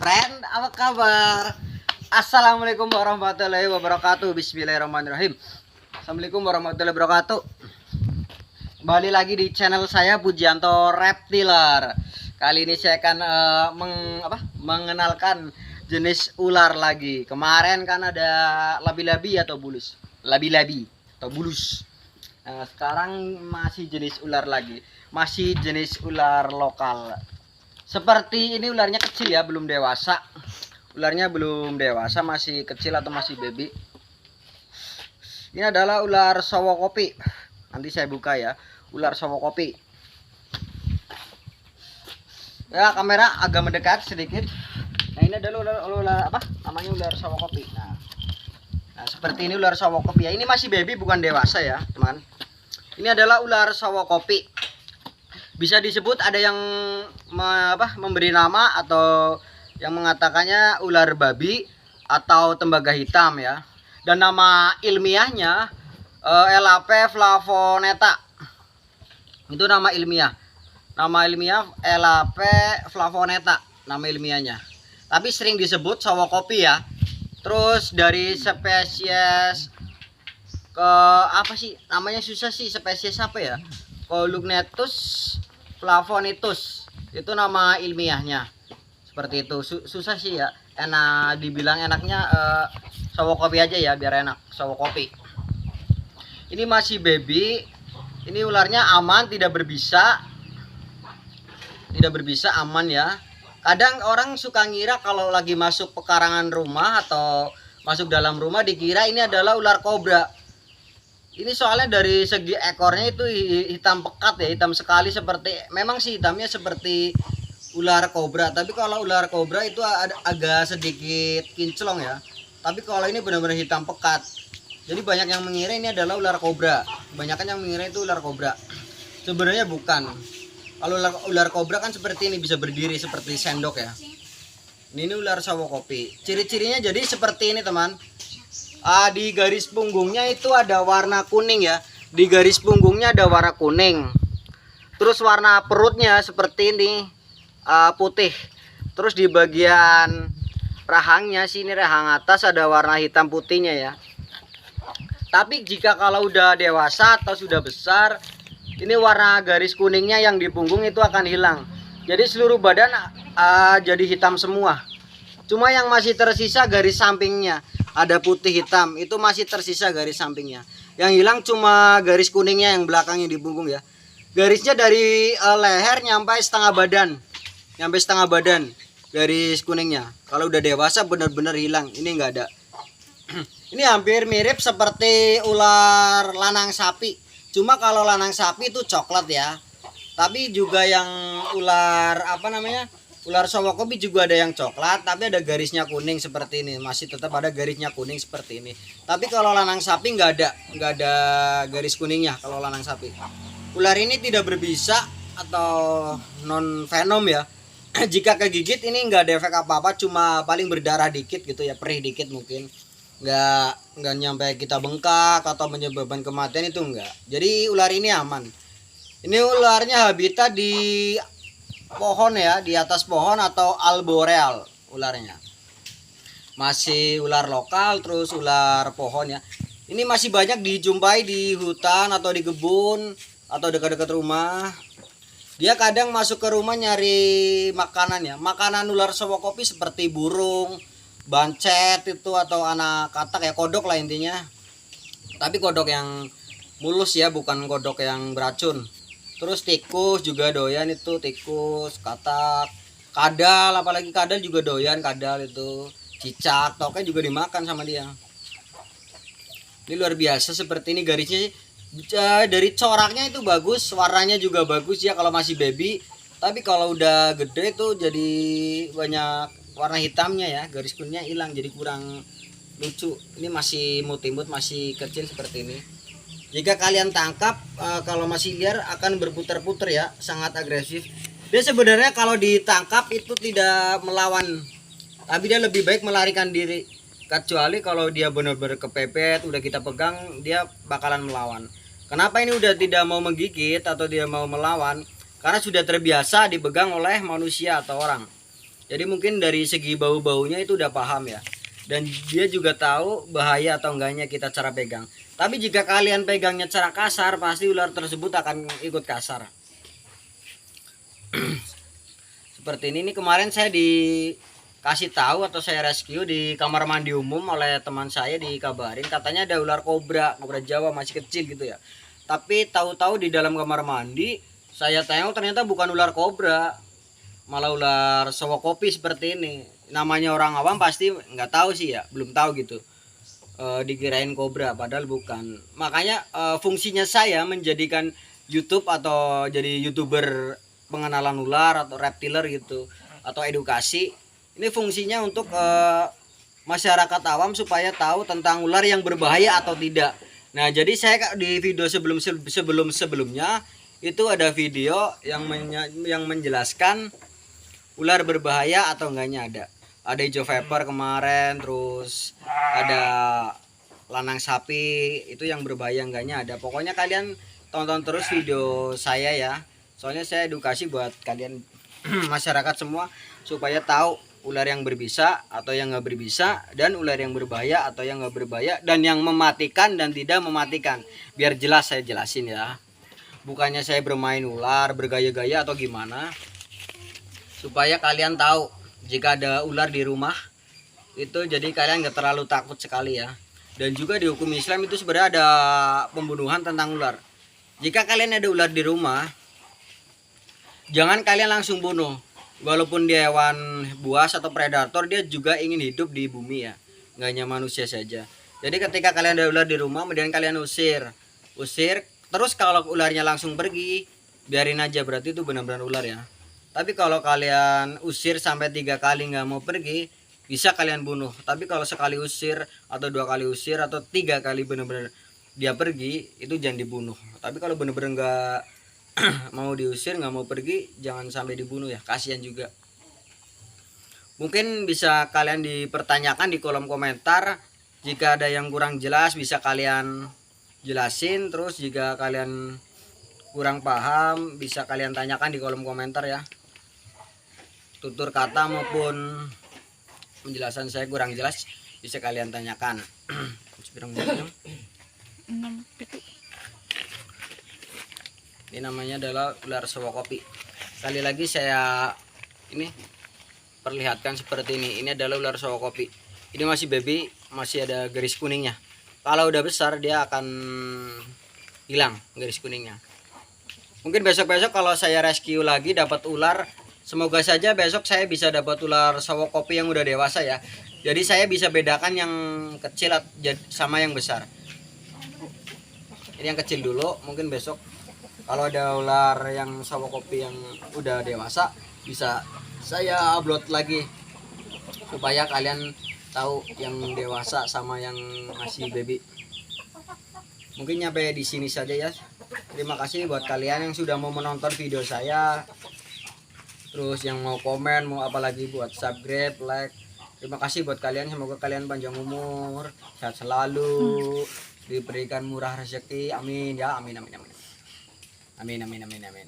Friend, apa kabar? Assalamualaikum warahmatullahi wabarakatuh. Bismillahirrahmanirrahim. Assalamualaikum warahmatullahi wabarakatuh. Kembali lagi di channel saya Pujianto Reptiler. Kali ini saya akan mengenalkan jenis ular lagi. Kemarin kan ada labi-labi atau bulus. Labi-labi atau bulus. Nah, sekarang masih jenis ular lagi. Masih jenis ular lokal. Seperti ini ularnya kecil ya, belum dewasa. Ularnya belum dewasa, masih kecil atau masih baby. Ini adalah ular Sowokopi. Nanti saya buka ya, ular Sowokopi. Ya, kamera agak mendekat sedikit. Nah, ini adalah ular apa? Namanya ular Sowokopi. Nah, seperti ini ular Sowokopi ya. Ini masih baby, bukan dewasa ya, teman. Ini adalah ular Sowokopi. Bisa disebut ada yang memberi nama atau yang mengatakannya ular babi atau tembaga hitam ya. Dan nama ilmiahnya Elape flavoneta. Itu nama ilmiah. Nama ilmiah Elape flavoneta, nama ilmiahnya. Tapi sering disebut Sowokopi ya. Terus dari spesies ke apa sih? Namanya susah sih, spesies apa ya? Colugnetus flavonitus. Itu nama ilmiahnya. Seperti itu. Susah sih ya. Enak dibilang enaknya Sowokopi aja ya, biar enak. Sowokopi. Ini masih baby. Ini ularnya aman, tidak berbisa. Tidak berbisa, aman ya. Kadang orang suka ngira kalau lagi masuk pekarangan rumah atau masuk dalam rumah dikira ini adalah ular kobra. Ini soalnya dari segi ekornya itu hitam pekat ya, hitam sekali, seperti memang sih hitamnya seperti ular kobra. Tapi kalau ular kobra itu agak sedikit kinclong ya. Tapi kalau ini benar-benar hitam pekat. Jadi banyak yang mengira ini adalah ular kobra. Kebanyakan yang mengira itu ular kobra. Sebenarnya bukan. Kalau ular kobra kan seperti ini, bisa berdiri seperti sendok ya. Ini ular Sowokopi. Ciri-cirinya jadi seperti ini teman. Di garis punggungnya itu ada warna kuning ya. Di garis punggungnya ada warna kuning. Terus warna perutnya seperti ini, putih. Terus di bagian rahangnya sini, rahang atas ada warna hitam putihnya ya. Tapi jika kalau udah dewasa atau sudah besar, ini warna garis kuningnya yang di punggung itu akan hilang. Jadi seluruh badan jadi hitam semua. Cuma yang masih tersisa garis sampingnya, ada putih hitam, itu masih tersisa garis sampingnya. Yang hilang cuma garis kuningnya yang belakangnya di punggung ya. Garisnya dari leher nyampe setengah badan. Nyampe setengah badan garis kuningnya. Kalau udah dewasa benar-benar hilang. Ini enggak ada. Ini hampir mirip seperti ular lanang sapi. Cuma kalau lanang sapi itu coklat ya. Tapi juga yang ular ular Sowokopi juga ada yang coklat, tapi ada garisnya kuning seperti ini. Masih tetap ada garisnya kuning seperti ini. Tapi kalau lanang sapi nggak ada garis kuningnya kalau lanang sapi. Ular ini tidak berbisa atau non venom ya. Jika kegigit ini nggak ada efek apa-apa, cuma paling berdarah dikit gitu ya, perih dikit mungkin. Nggak nyampe kita bengkak atau menyebabkan kematian, itu enggak. Jadi ular ini aman. Ini ularnya habitat di pohon ya, di atas pohon atau arboreal ularnya. Masih ular lokal, terus ular pohon ya. Ini masih banyak dijumpai di hutan atau di kebun atau dekat-dekat rumah. Dia kadang masuk ke rumah nyari makanan ya. Makanan ular Sowokopi seperti burung, bancet itu atau anak katak ya, kodok lah intinya. Tapi kodok yang mulus ya, bukan kodok yang beracun. Terus tikus juga doyan itu, tikus, katak, kadal, apalagi kadal juga doyan, kadal itu, cicak, toke juga dimakan sama dia. Ini luar biasa seperti ini garisnya. Dari coraknya itu bagus, warnanya juga bagus ya kalau masih baby. Tapi kalau udah gede itu jadi banyak warna hitamnya ya, garis kuningnya hilang, jadi kurang lucu. Ini masih imut-imut, masih kecil seperti ini. Jika kalian tangkap kalau masih liar akan berputar-putar ya, sangat agresif. Dia sebenarnya kalau ditangkap itu tidak melawan, tapi dia lebih baik melarikan diri. Kecuali kalau dia benar-benar kepepet, udah kita pegang, dia bakalan melawan. Kenapa ini udah tidak mau menggigit atau dia mau melawan? Karena sudah terbiasa dipegang oleh manusia atau orang. Jadi mungkin dari segi bau-baunya itu udah paham ya. Dan dia juga tahu bahaya atau enggaknya kita cara pegang. Tapi jika kalian pegangnya cara kasar, pasti ular tersebut akan ikut kasar. Seperti ini nih, kemarin saya dikasih tahu atau saya rescue di kamar mandi umum oleh teman saya, dikabarin katanya ada ular kobra Jawa masih kecil gitu ya. Tapi tahu-tahu di dalam kamar mandi saya tengok ternyata bukan ular kobra, malah ular sowok kopi seperti ini. Namanya orang awam pasti nggak tahu sih ya, belum tahu gitu. Dikirain kobra padahal bukan. Makanya fungsinya saya menjadikan YouTube atau jadi YouTuber pengenalan ular atau reptiler gitu, atau edukasi. Ini fungsinya untuk masyarakat awam supaya tahu tentang ular yang berbahaya atau tidak. Nah, jadi saya di video sebelumnya itu ada video yang menjelaskan ular berbahaya atau enggaknya ada. Ada hijau viper kemarin, terus ada lanang sapi, itu yang berbahaya enggaknya ada. Pokoknya kalian tonton terus video saya ya. Soalnya saya edukasi buat kalian masyarakat semua supaya tahu ular yang berbisa atau yang nggak berbisa, dan ular yang berbahaya atau yang nggak berbahaya, dan yang mematikan dan tidak mematikan. Biar jelas saya jelasin ya. Bukannya saya bermain ular, bergaya-gaya atau gimana. Supaya kalian tahu jika ada ular di rumah itu, jadi kalian nggak terlalu takut sekali ya. Dan juga di hukum Islam itu sebenarnya ada pembunuhan tentang ular. Jika kalian ada ular di rumah, jangan kalian langsung bunuh. Walaupun dia hewan buas atau predator, dia juga ingin hidup di bumi ya, nggak hanya manusia saja. Jadi ketika kalian ada ular di rumah, kemudian kalian usir. Terus kalau ularnya langsung pergi, biarin aja, berarti itu benar-benar ular ya. Tapi kalau kalian usir sampai 3 kali nggak mau pergi, bisa kalian bunuh. Tapi kalau sekali usir atau 2 kali usir atau 3 kali benar-benar dia pergi, itu jangan dibunuh. Tapi kalau benar-benar nggak mau diusir, nggak mau pergi, jangan sampai dibunuh ya, kasihan juga. Mungkin bisa kalian dipertanyakan di kolom komentar. Jika ada yang kurang jelas bisa kalian jelasin. Terus jika kalian kurang paham bisa kalian tanyakan di kolom komentar ya. Tutur kata maupun penjelasan saya kurang jelas bisa kalian tanyakan. Ini namanya adalah ular sowok kopi. Sekali lagi saya ini perlihatkan seperti ini. Ini adalah ular sowok kopi. Ini masih baby, masih ada garis kuningnya. Kalau udah besar dia akan hilang garis kuningnya. Mungkin besok-besok kalau saya rescue lagi dapat ular, semoga saja besok saya bisa dapat ular sowok kopi yang udah dewasa ya. Jadi saya bisa bedakan yang kecil sama yang besar. Ini yang kecil dulu, mungkin besok kalau ada ular yang sowok kopi yang udah dewasa bisa saya upload lagi supaya kalian tahu yang dewasa sama yang masih baby. Mungkin nyampe di sini saja ya. Terima kasih buat kalian yang sudah mau menonton video saya. Terus yang mau komen, mau apalagi buat subscribe, like. Terima kasih buat kalian, semoga kalian panjang umur, sehat selalu, diberikan murah rezeki. Amin ya, amin amin amin. Amin amin amin amin.